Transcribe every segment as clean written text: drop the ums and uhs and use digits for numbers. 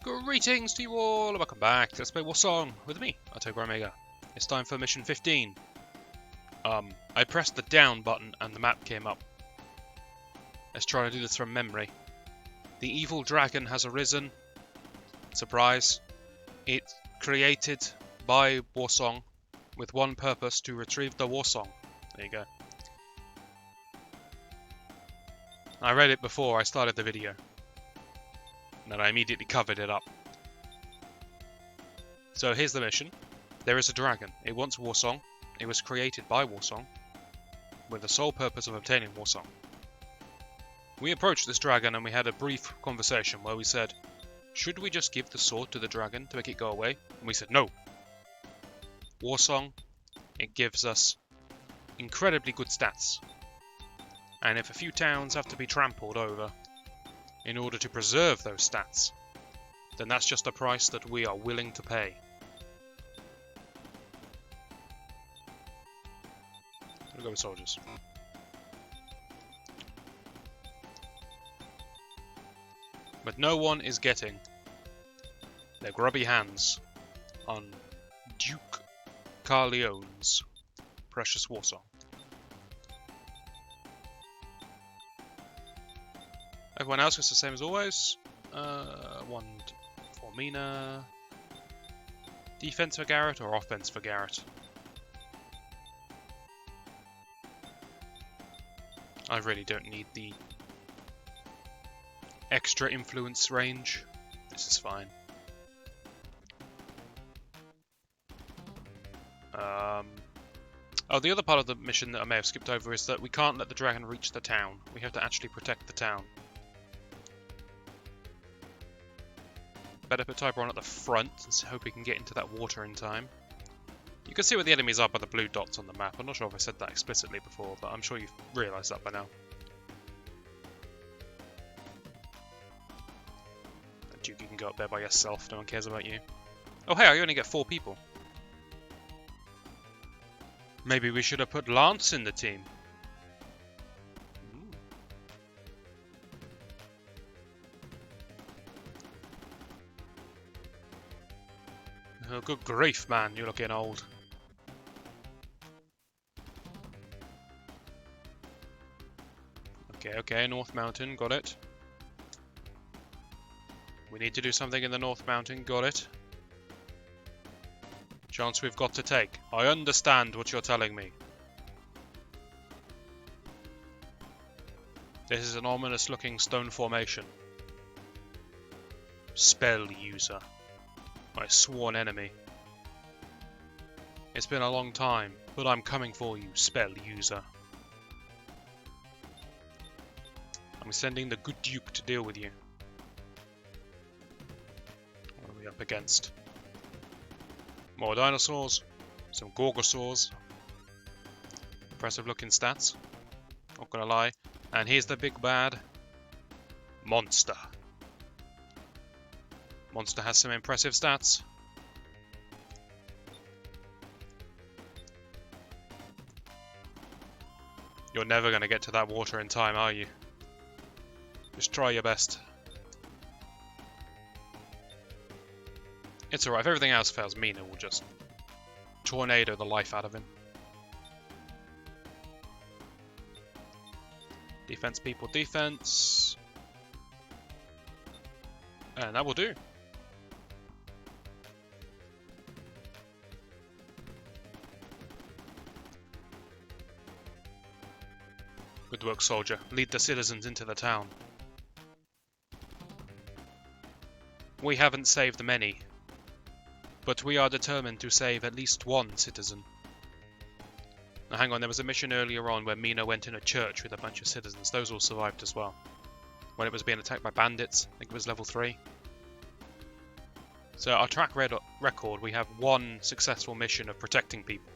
Greetings to you all, and welcome back to Let's Play Warsong with me, Omega. It's time for mission 15. I pressed the down button and the map came up. Let's try to do this from memory. The evil dragon has arisen. Surprise. It's created by Warsong with one purpose: to retrieve the Warsong. There you go. I read it before I started the video, and I immediately covered it up. So here's the mission. There is a dragon. It wants Warsong. It was created by Warsong with the sole purpose of obtaining Warsong. We approached this dragon and we had a brief conversation where we said, should we just give the sword to the dragon to make it go away? And we said no. Warsong, it gives us incredibly good stats. And if a few towns have to be trampled over in order to preserve those stats, then that's just a price that we are willing to pay. We'll go with soldiers. But no one is getting their grubby hands on Duke Carleone's precious Warsong. Everyone else gets the same as always. One for Mina. Defense for Garrett or offense for Garrett? I really don't need the extra influence range. This is fine. Oh, the other part of the mission that I may have skipped over is that we can't let the dragon reach the town. We have to actually protect the town. Better put Tiber on at the front and hope we can get into that water in time. You can see where the enemies are by the blue dots on the map. I'm not sure if I said that explicitly before, but I'm sure you've realised that by now. Duke, you can go up there by yourself. No one cares about you. Oh hey, I only get 4 people. Maybe we should have put Lance in the team. Oh, good grief, man, you're looking old. Okay, North Mountain, got it. We need to do something in the North Mountain, got it. Chance we've got to take. I understand what you're telling me. This is an ominous looking stone formation. Spell user. My sworn enemy. It's been a long time, but I'm coming for you, spell user. I'm sending the good Duke to deal with you. What are we up against? More dinosaurs, some Gorgosaurs. Impressive looking stats, not gonna lie. And here's the big bad, Monster. Monster has some impressive stats. You're never going to get to that water in time, are you? Just try your best. It's alright, if everything else fails, Mina will just tornado the life out of him. Defense, people, defense. And that will do. Good work, soldier. Lead the citizens into the town. We haven't saved many, but we are determined to save at least one citizen. Now hang on, there was a mission earlier on where Mina went in a church with a bunch of citizens. Those all survived as well. When it was being attacked by bandits, I think it was level 3. So our track record, we have one successful mission of protecting people.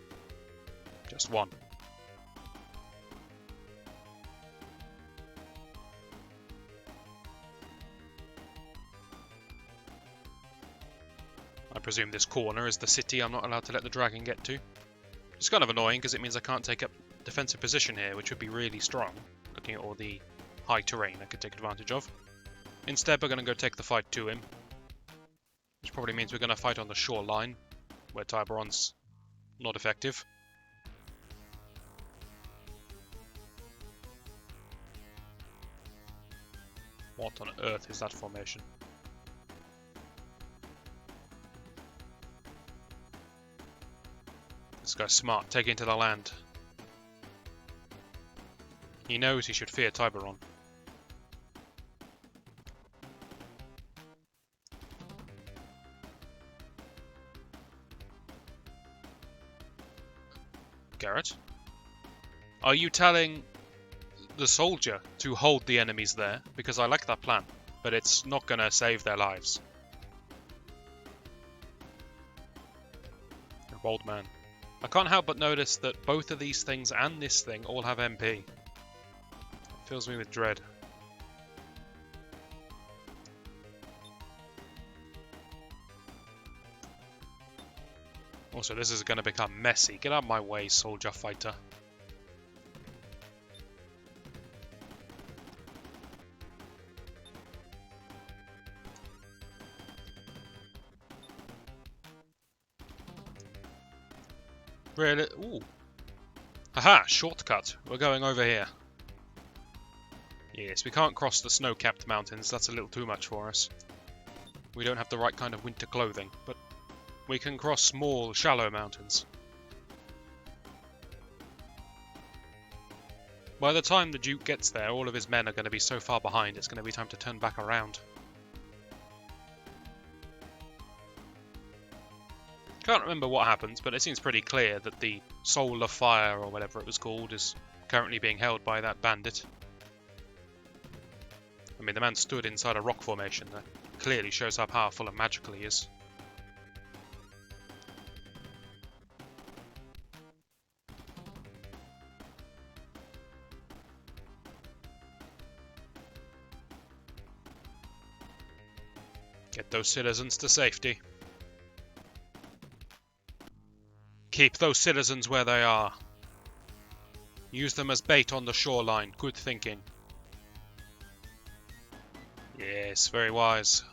Just one. I presume this corner is the city I'm not allowed to let the dragon get to. It's kind of annoying because it means I can't take up defensive position here, which would be really strong, looking at all the high terrain I could take advantage of. Instead, we're going to go take the fight to him. probably means we're going to fight on the shoreline, where Tiburon's not effective. What on earth is that formation? This guy's smart, taking to the land. He knows he should fear Tiburon. Garrett? Are you telling the soldier to hold the enemies there? Because I like that plan, but it's not gonna save their lives. A bold man. I can't help but notice that both of these things and this thing all have MP. It fills me with dread. Also, this is going to become messy. Get out of my way, soldier fighter. Really? Ooh. Haha, shortcut. We're going over here. Yes, we can't cross the snow-capped mountains. That's a little too much for us. We don't have the right kind of winter clothing, but we can cross small, shallow mountains. By the time the Duke gets there, all of his men are going to be so far behind, it's going to be time to turn back around. Can't remember what happens, but it seems pretty clear that the Soul of Fire, or whatever it was called, is currently being held by that bandit. I mean, the man stood inside a rock formation. That clearly shows how powerful and magical he is. Get those citizens to safety. Keep those citizens where they are. Use them as bait on the shoreline. Good thinking. Yes, very wise.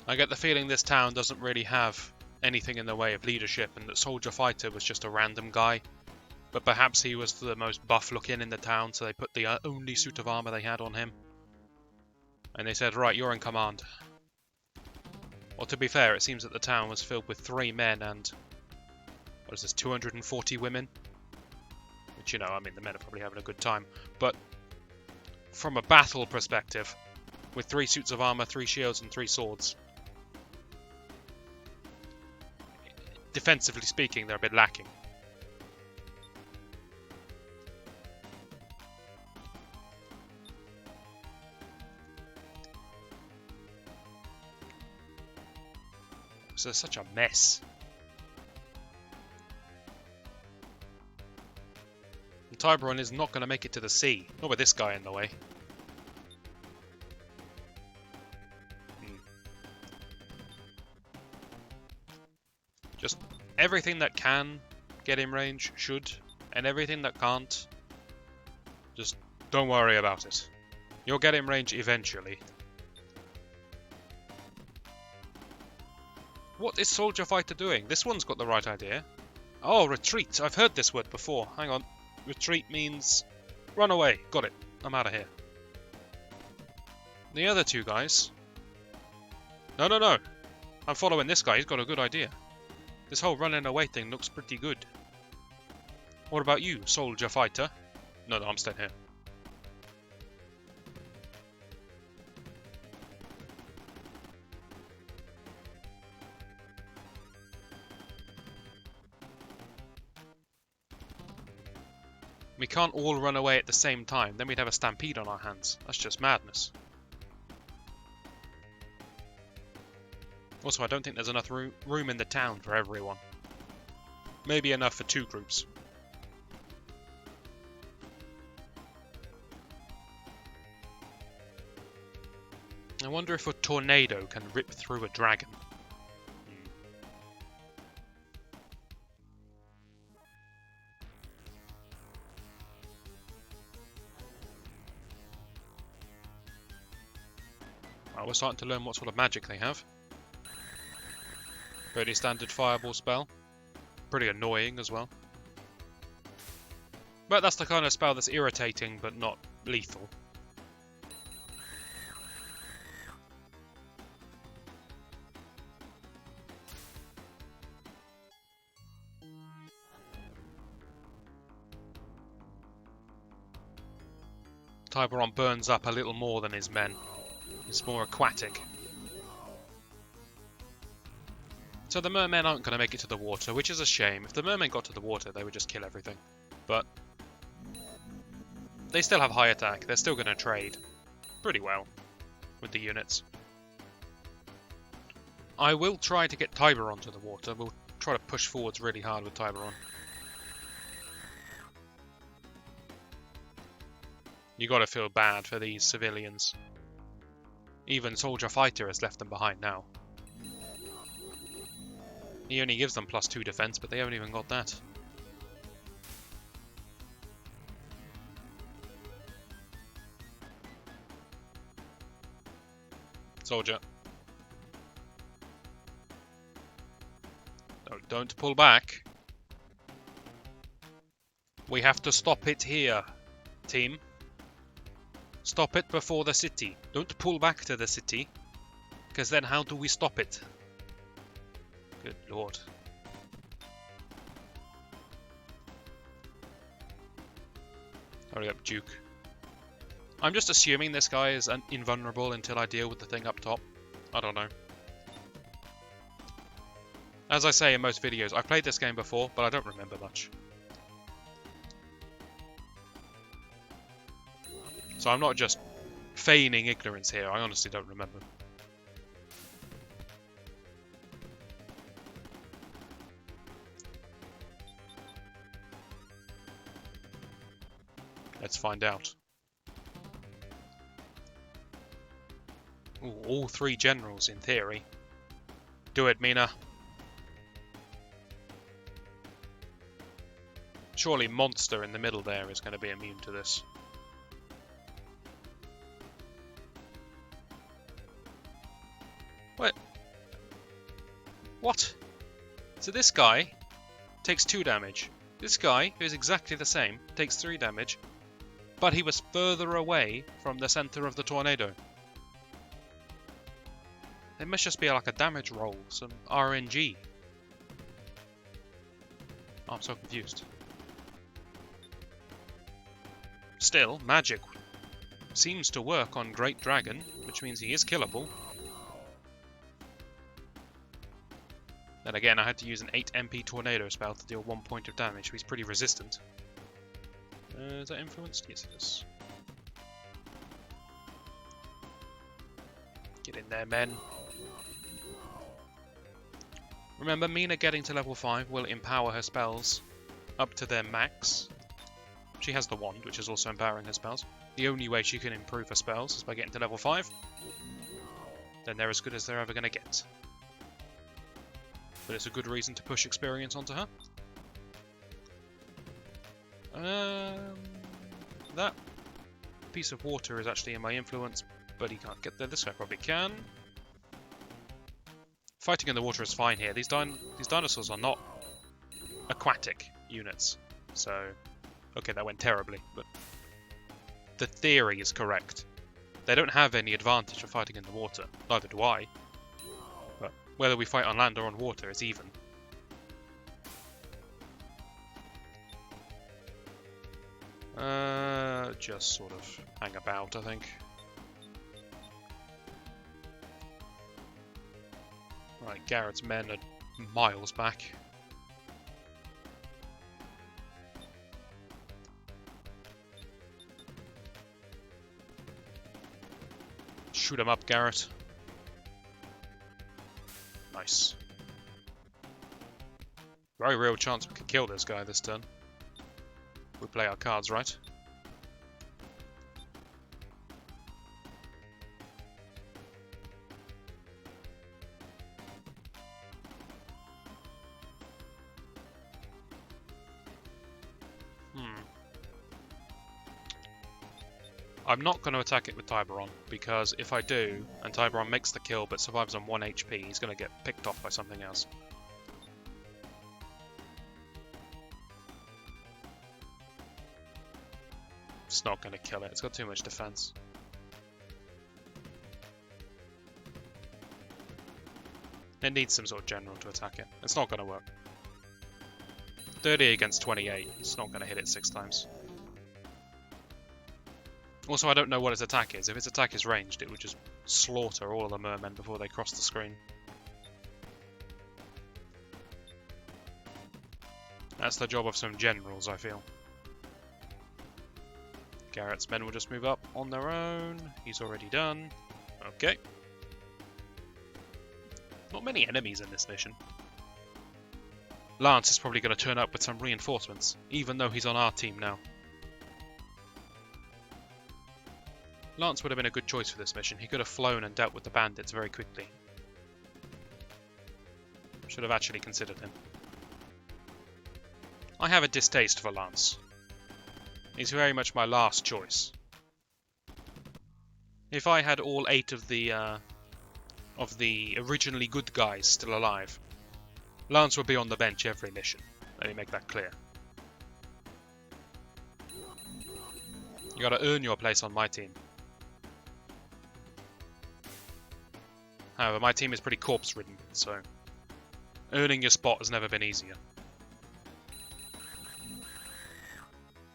I get the feeling this town doesn't really have anything in the way of leadership, and that Soldier Fighter was just a random guy. But perhaps he was the most buff looking in the town, so they put the only suit of armor they had on him. And they said, right, you're in command. Well, to be fair, it seems that the town was filled with 3 men and, what is this, 240 women? Which, you know, I mean, the men are probably having a good time. But from a battle perspective, with 3 suits of armor, 3 shields, and 3 swords, defensively speaking, they're a bit lacking. So it's such a mess. And Tiburon is not going to make it to the sea. Not with this guy in the way. Just everything that can get in range should. And everything that can't, just don't worry about it. You'll get in range eventually. What is Soldier Fighter doing? This one's got the right idea. Oh, retreat. I've heard this word before. Hang on. Retreat means run away. Got it. I'm out of here. The other 2 guys. No, no, no. I'm following this guy. He's got a good idea. This whole running away thing looks pretty good. What about you, Soldier Fighter? No, no, I'm staying here. We can't all run away at the same time, then we'd have a stampede on our hands. That's just madness. Also, I don't think there's enough room in the town for everyone. Maybe enough for 2 groups. I wonder if a tornado can rip through a dragon. We're starting to learn what sort of magic they have. Pretty standard fireball spell. Pretty annoying as well. But that's the kind of spell that's irritating but not lethal. Tiberon burns up a little more than his men. It's more aquatic. So the mermen aren't going to make it to the water, which is a shame. If the mermen got to the water, they would just kill everything. But they still have high attack. They're still going to trade pretty well with the units. I will try to get Tiberon to the water. We'll try to push forwards really hard with Tiberon. You gotta feel bad for these civilians. Even Soldier Fighter has left them behind now. He only gives them +2 defense, but they haven't even got that. Soldier. No, don't pull back. We have to stop it here, team. Stop it before the city. Don't pull back to the city, because then how do we stop it? Good lord. Hurry up, Duke. I'm just assuming this guy is invulnerable until I deal with the thing up top. I don't know. As I say in most videos, I've played this game before, but I don't remember much. So I'm not just feigning ignorance here, I honestly don't remember. Let's find out. Ooh, all 3 generals in theory. Do it, Mina. Surely Monster in the middle there is going to be immune to this. What? So this guy takes 2 damage. This guy, who is exactly the same, takes 3 damage, but he was further away from the center of the tornado. It must just be like a damage roll, some RNG. Oh, I'm so confused. Still, magic seems to work on Great Dragon, which means he is killable. Then again, I had to use an 8 MP tornado spell to deal 1 point of damage, so he's pretty resistant. Is that influenced? Yes, it is. Get in there, men. Remember, Mina getting to level 5 will empower her spells up to their max. She has the wand, which is also empowering her spells. The only way she can improve her spells is by getting to level 5. Then they're as good as they're ever going to get. But it's a good reason to push experience onto her. That piece of water is actually in my influence, but he can't get there. This guy probably can. Fighting in the water is fine here. These dinosaurs are not aquatic units, so okay, that went terribly, but the theory is correct. They don't have any advantage of fighting in the water. Neither do I. But whether we fight on land or on water, it's even. Just sort of hang about, I think. Right, Garrett's men are miles back. Shoot him up, Garrett. Nice. Very real chance we could kill this guy this turn. We play our cards right. I'm not going to attack it with Tiberon, because if I do, and Tiberon makes the kill but survives on 1 HP, he's going to get picked off by something else. It's not going to kill it, it's got too much defense. It needs some sort of general to attack it. It's not going to work. 30 against 28, it's not going to hit it 6 times. Also, I don't know what its attack is. If its attack is ranged, it would just slaughter all of the mermen before they cross the screen. That's the job of some generals, I feel. Garrett's men will just move up on their own. He's already done. Okay. Not many enemies in this mission. Lance is probably going to turn up with some reinforcements, even though he's on our team now. Lance would have been a good choice for this mission. He could have flown and dealt with the bandits very quickly. Should have actually considered him. I have a distaste for Lance. He's very much my last choice. If I had all 8 of the originally good guys still alive, Lance would be on the bench every mission. Let me make that clear. You gotta earn your place on my team. However, my team is pretty corpse-ridden, so earning your spot has never been easier.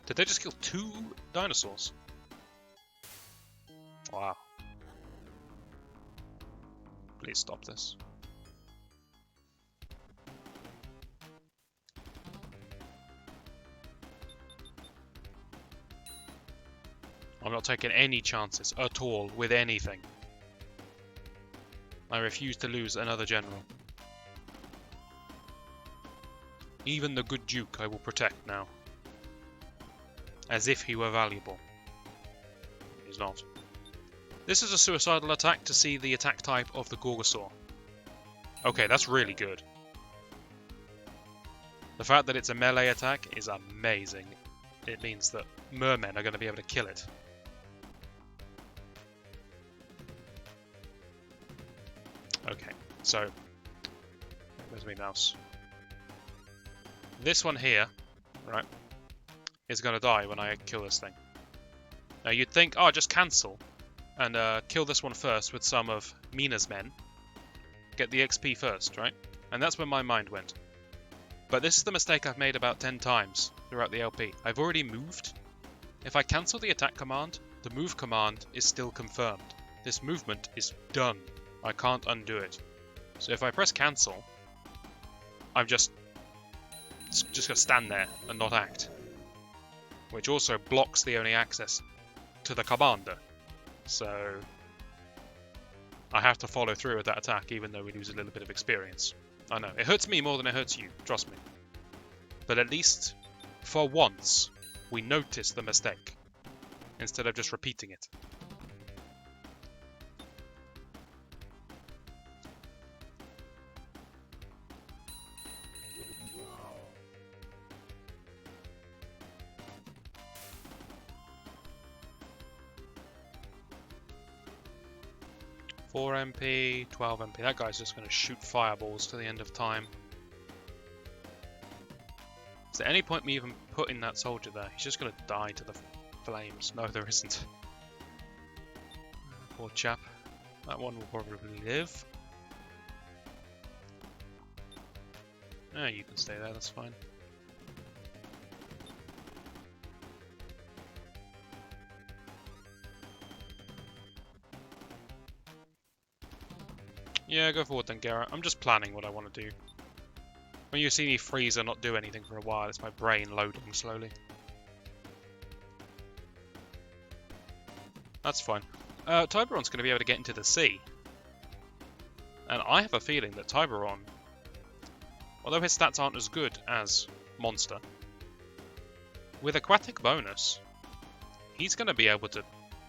Did they just kill 2 dinosaurs? Wow. Please stop this. I'm not taking any chances at all with anything. I refuse to lose another general. Even the good Duke I will protect now. As if he were valuable. He's not. This is a suicidal attack to see the attack type of the Gorgosaur. Okay, that's really good. The fact that it's a melee attack is amazing. It means that mermen are going to be able to kill it. Okay, so where's my mouse? This one here, right, is going to die when I kill this thing. Now you'd think, oh, just cancel and kill this one first with some of Mina's men. Get the XP first, right? And that's where my mind went. But this is the mistake I've made about 10 times throughout the LP. I've already moved. If I cancel the attack command, the move command is still confirmed. This movement is done. I can't undo it. So if I press cancel, I'm just gonna stand there and not act. Which also blocks the only access to the commander. So I have to follow through with that attack even though we lose a little bit of experience. I know, it hurts me more than it hurts you, trust me. But at least, for once, we notice the mistake, instead of just repeating it. MP, 12 MP. That guy's just going to shoot fireballs to the end of time. Is there any point me even putting that soldier there? He's just going to die to the flames. No, there isn't. Poor chap. That one will probably live. Ah, you can stay there, that's fine. Yeah, go forward then, Garrett. I'm just planning what I want to do. When you see me freeze and not do anything for a while, it's my brain loading slowly. That's fine. Tiberon's going to be able to get into the sea. And I have a feeling that Tiberon, although his stats aren't as good as Monster, with Aquatic bonus, he's going to be able to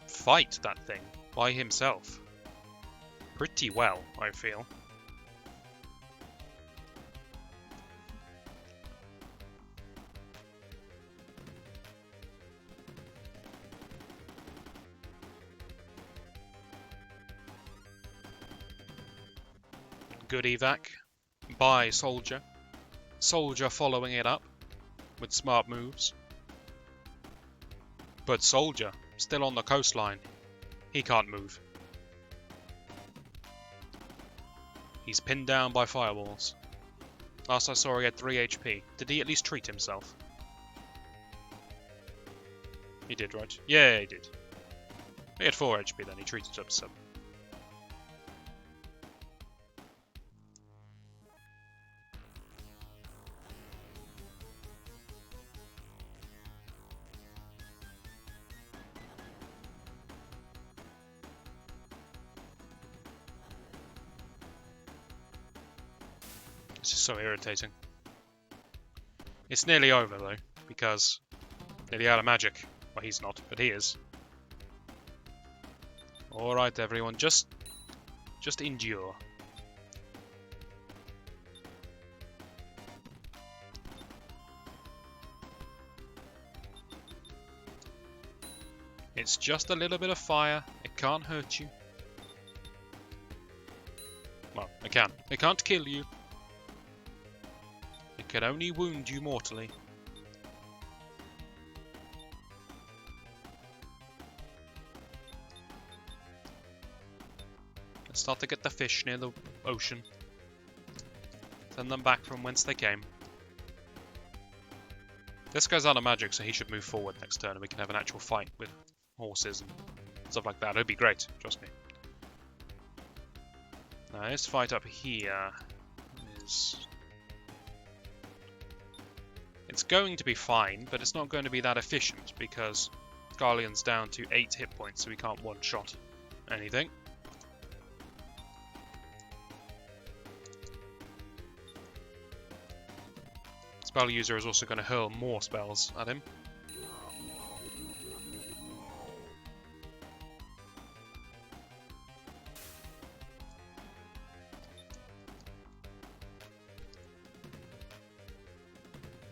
fight that thing by himself. Pretty well, I feel. good evac by Soldier. Soldier following it up with smart moves. But Soldier, still on the coastline. He can't move. He's pinned down by fireballs. Last I saw he had 3 HP. Did he at least treat himself? He did, right? Yeah, he did. He had 4 HP then, he treated up to 7. This is so irritating. It's nearly over though, because nearly out of magic. Well, he's not, but he is. Alright everyone, just endure. It's just a little bit of fire, it can't hurt you. Well, it can. It can't kill you. It can only wound you mortally. Let's start to get the fish near the ocean. Send them back from whence they came. This guy's out of magic, so he should move forward next turn and we can have an actual fight with horses and stuff like that. It'd be great, trust me. Now, this fight up here is... It's going to be fine, but it's not going to be that efficient because Scarlion's down to 8 hit points, so he can't one-shot anything. Spell user is also going to hurl more spells at him.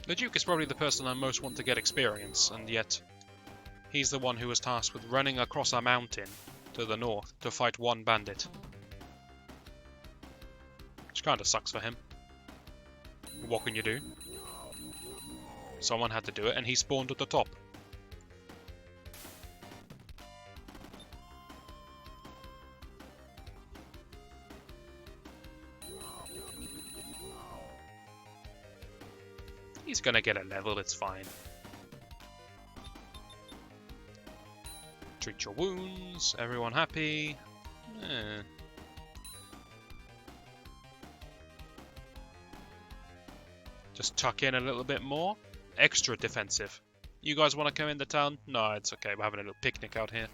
The Duke is probably the person I most want to get experience, and yet he's the one who was tasked with running across a mountain to the north to fight one bandit. Which kinda sucks for him. What can you do? Someone had to do it, and he spawned at the top. He's gonna get a level, it's fine. Treat your wounds, everyone happy. Just tuck in a little bit more. Extra defensive. You guys want to come into town? No, it's okay, we're having a little picnic out here.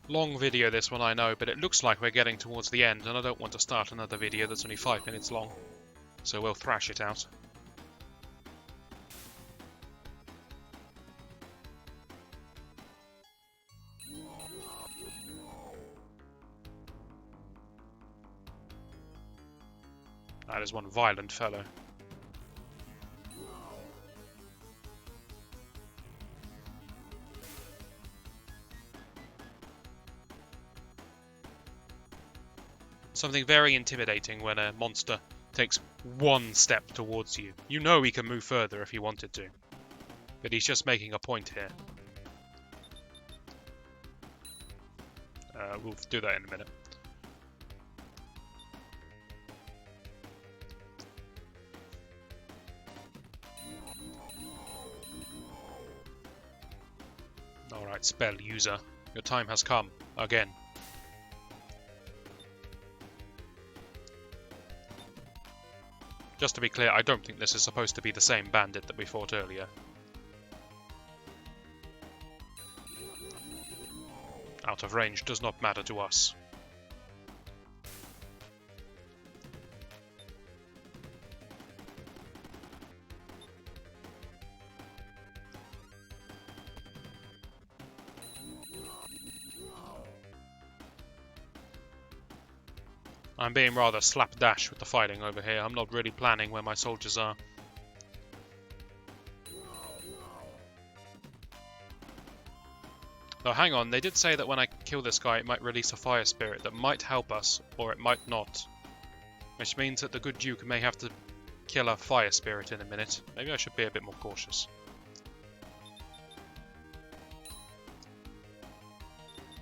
Long video this one, I know, but it looks like we're getting towards the end, and I don't want to start another video that's only 5 minutes long. So we'll thrash it out. That is one violent fellow. Something very intimidating when a monster takes one step towards you. You know he can move further if he wanted to. But he's just making a point here. We'll do that in a minute. Alright, spell user. Your time has come. Again. Just to be clear, I don't think this is supposed to be the same bandit that we fought earlier. Out of range does not matter to us. I'm being rather slapdash with the fighting over here. I'm not really planning where my soldiers are. Oh, hang on. They did say that when I kill this guy, it might release a fire spirit that might help us, or it might not. Which means that the good Duke may have to kill a fire spirit in a minute. Maybe I should be a bit more cautious.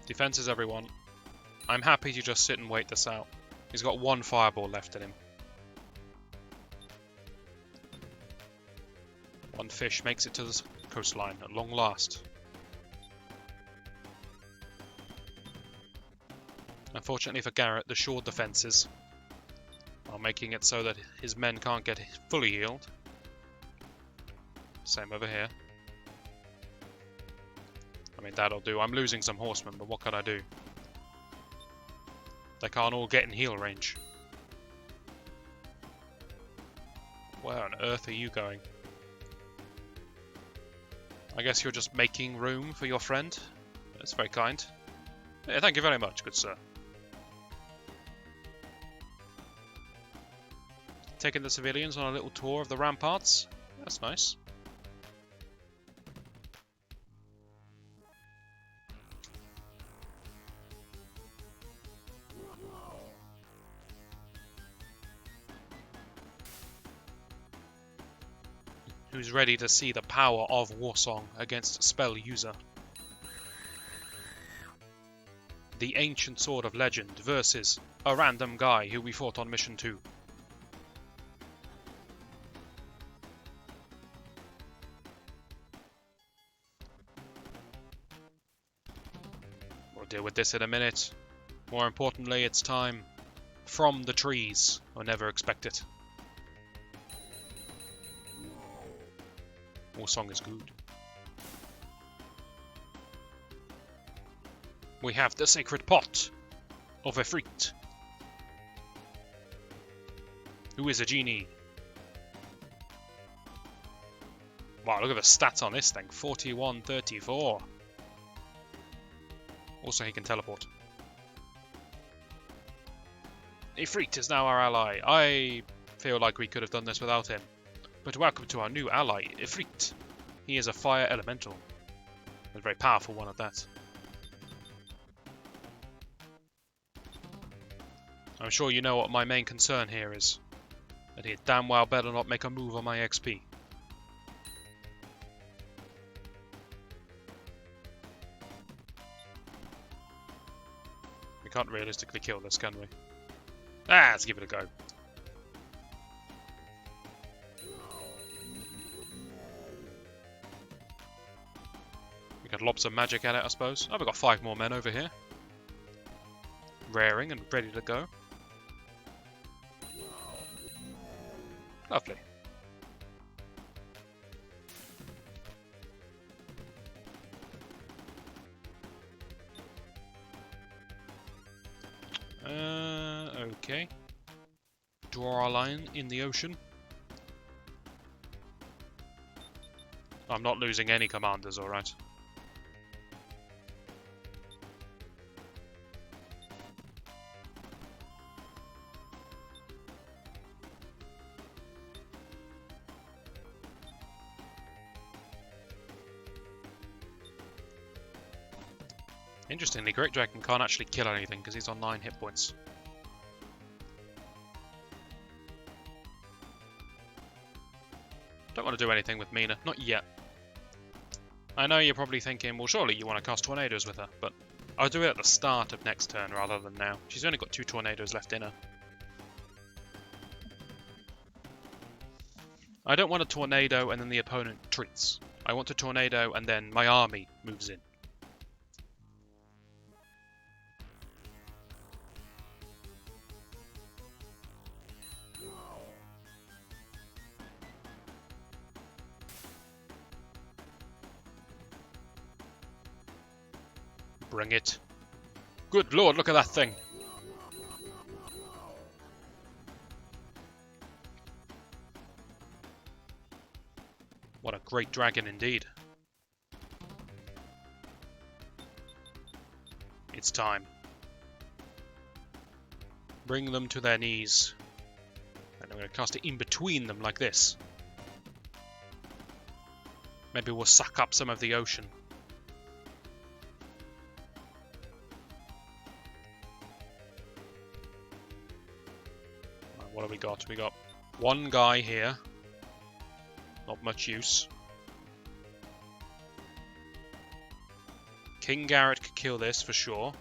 Defenses, everyone. I'm happy to just sit and wait this out. He's got one fireball left in him. One fish makes it to the coastline at long last. Unfortunately for Garrett, the shore defences are making it so that his men can't get fully healed. Same over here. I mean, that'll do. I'm losing some horsemen, but what can I do? They can't all get in heal range. Where on earth are you going? I guess you're just making room for your friend? That's very kind. Yeah, thank you very much, good sir. Taking the civilians on a little tour of the ramparts. That's nice. Who's ready to see the power of Warsong against spell user? The ancient sword of legend versus a random guy who we fought on mission 2. We'll deal with this in a minute. More importantly, it's time. From the trees. Or never expect it. Warsong is good. We have the sacred pot of Efreet, who is a genie. Wow, look at the stats on this thing. 4134. Also, he can teleport. Efreet is now our ally. I feel like we could have done this without him. But welcome to our new ally, Efreet. He is a fire elemental. A very powerful one at that. I'm sure you know what my main concern here is. That he damn well better not make a move on my XP. We can't realistically kill this, can we? Ah, let's give it a go. We could lob some magic at it, I suppose. Oh, we've got 5 more men over here. Raring and ready to go. Lovely. Okay. Draw a line in the ocean. I'm not losing any commanders, alright. Interestingly, Great Dragon can't actually kill anything because he's on 9 hit points. Don't want to do anything with Mina, not yet. I know you're probably thinking, well surely you want to cast tornadoes with her, but I'll do it at the start of next turn rather than now. She's only got 2 tornadoes left in her. I don't want a tornado and then the opponent retreats. I want a tornado and then my army moves in. Bring it. Good lord, look at that thing. What a great dragon indeed. It's time. Bring them to their knees. And I'm going to cast it in between them like this. Maybe we'll suck up some of the ocean. Right, what have we got? We got one guy here. Not much use. King Garrett could kill this for sure.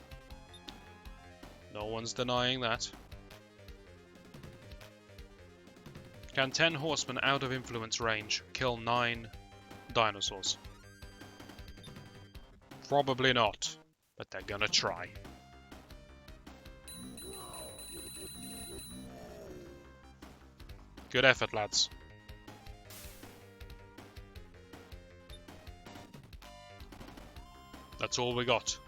No one's denying that. Can 10 horsemen out of influence range kill 9 dinosaurs? Probably not, but they're gonna try. Good effort, lads. That's all we got.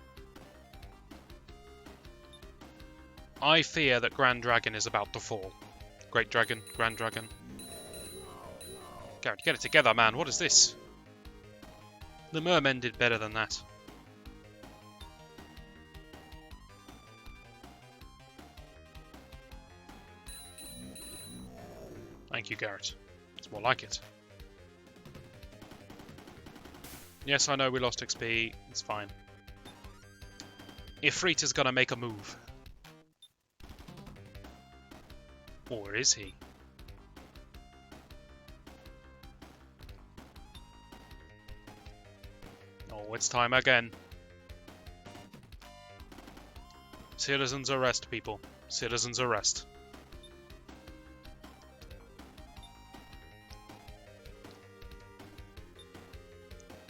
I fear that Grand Dragon is about to fall. Great Dragon, Grand Dragon. Garrett, get it together, man. What is this? The Mermen did better than that. Thank you, Garrett. It's more like it. Yes, I know we lost XP. It's fine. Ifrit is gonna make a move. Or is he? Oh, it's time again. Citizens arrest, people. Citizens arrest.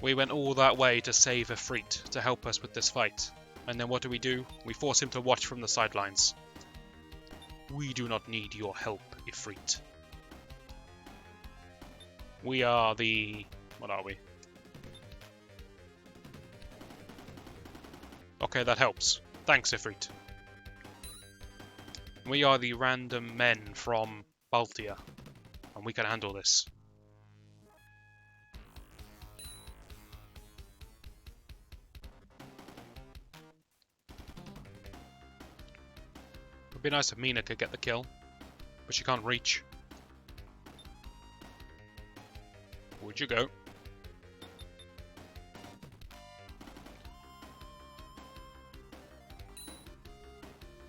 We went all that way to save Ifrit, to help us with this fight. And then what do? We force him to watch from the sidelines. We do not need your help, Ifrit. We are the... what are we? Okay, that helps. Thanks, Ifrit. We are the random men from Baltia, and we can handle this. It would be nice if Mina could get the kill, but she can't reach. Would you go?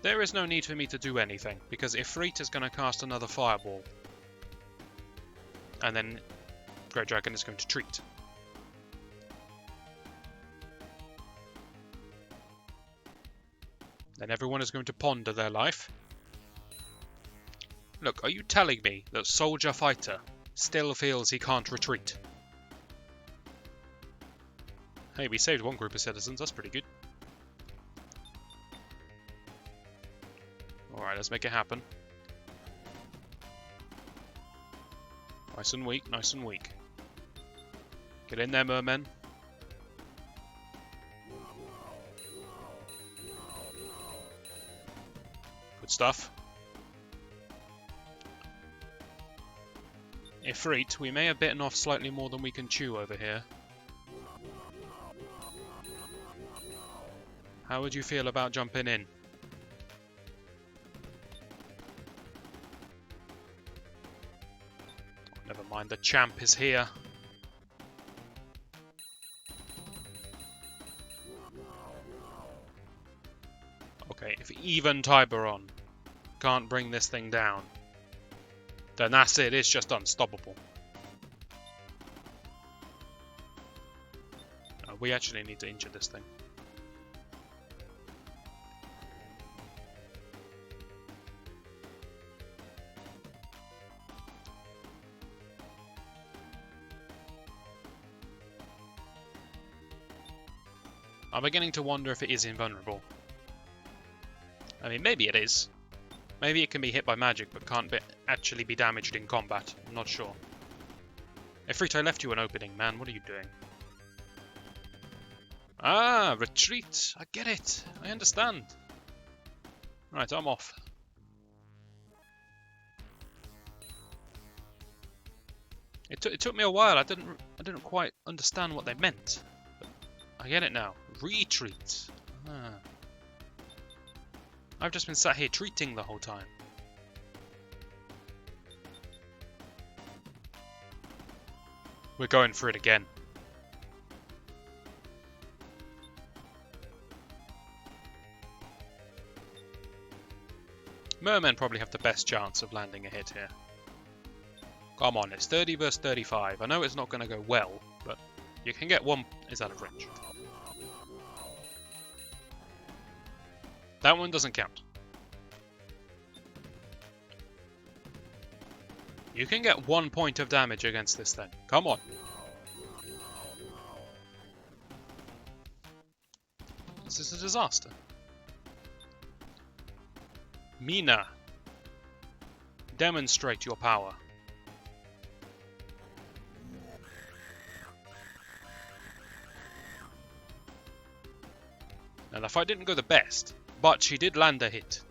There is no need for me to do anything, because Ifrit is going to cast another fireball. And then Great Dragon is going to treat. Then everyone is going to ponder their life. Look, are you telling me that Soldier Fighter still feels he can't retreat? Hey, we saved one group of citizens, that's pretty good. Alright, let's make it happen. Nice and weak, nice and weak. Get in there, mermen. Good stuff. Ifrit, we may have bitten off slightly more than we can chew over here. How would you feel about jumping in? Never mind, the champ is here. Okay, if even Tiberon can't bring this thing down, then that's it, it's just unstoppable. We actually need to injure this thing. I'm beginning to wonder if it is invulnerable. I mean, maybe it is. Maybe it can be hit by magic, but can't actually be damaged in combat. I'm not sure. Ifrit, I left you an opening, man. What are you doing? Ah, retreat. I get it. I understand. Right, I'm off. It took me a while. I didn't quite understand what they meant. But I get it now. Retreat. Ah. I've just been sat here treating the whole time. We're going for it again. Mermen probably have the best chance of landing a hit here. Come on, it's 30 versus 35. I know it's not going to go well, but you can get one is out of range. That one doesn't count. You can get 1 point of damage against this thing. Come on. This is a disaster. Mina, demonstrate your power. Now the fight didn't go the best, but she did land a hit.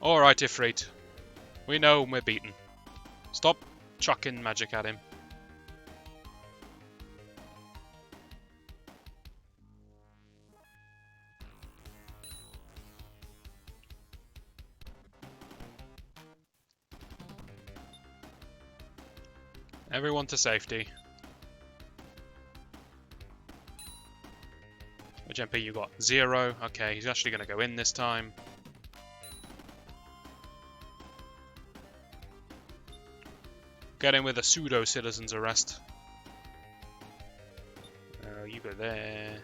Alright, Ifrit. We know we're beaten. Stop chucking magic at him. Everyone to safety. Which MP you got? 0. Okay, he's actually going to go in this time. Get in with a pseudo citizen's arrest. You go there.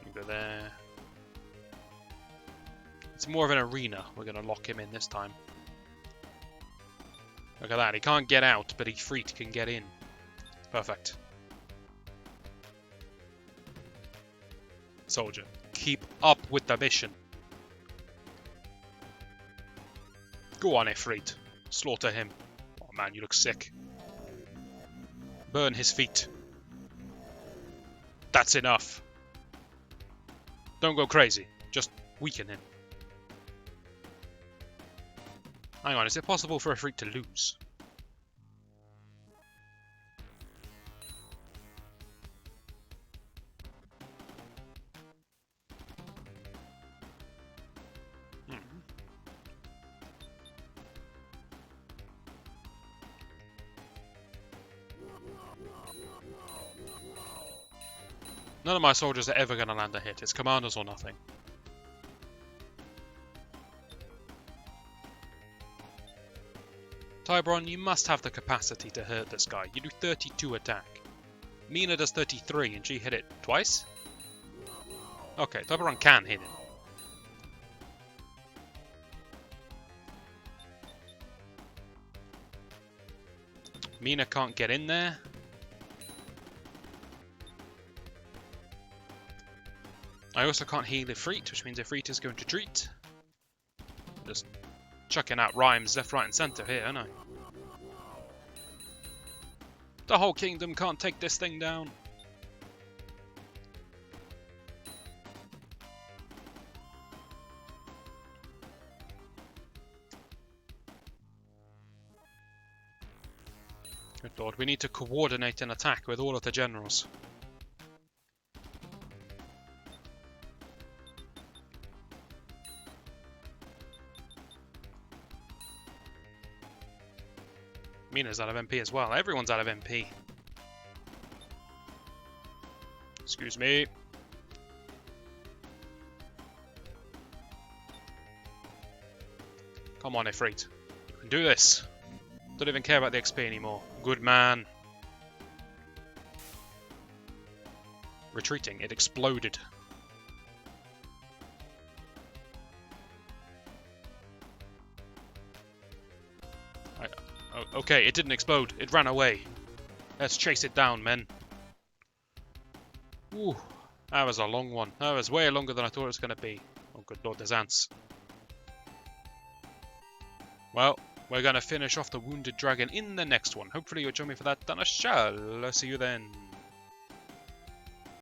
You go there. It's more of an arena. We're going to lock him in this time. Look at that. He can't get out, but Ifrit can get in. Perfect. Soldier, keep up with the mission. Go on, Ifrit. Slaughter him. Oh man, you look sick. Burn his feet. That's enough. Don't go crazy. Just weaken him. Hang on, is it possible for Ifrit to lose? None of my soldiers are ever going to land a hit. It's commanders or nothing. Tybron, you must have the capacity to hurt this guy. You do 32 attack. Mina does 33 and she hit it twice? Okay, Tybron can hit him. Mina can't get in there. I also can't heal Ifrit, which means Ifrit is going to treat. Just chucking out rhymes left, right and centre here, aren't I? The whole kingdom can't take this thing down. Good lord, we need to coordinate an attack with all of the generals. Mina's out of MP as well. Everyone's out of MP. Excuse me. Come on, Ifrit. You can do this. Don't even care about the XP anymore. Good man. Retreating. It exploded. Okay, it didn't explode. It ran away. Let's chase it down, men. Ooh, that was a long one. That was way longer than I thought it was going to be. Oh, good lord, there's ants. Well, we're going to finish off the Wounded Dragon in the next one. Hopefully you'll join me for that, and I shall see you then.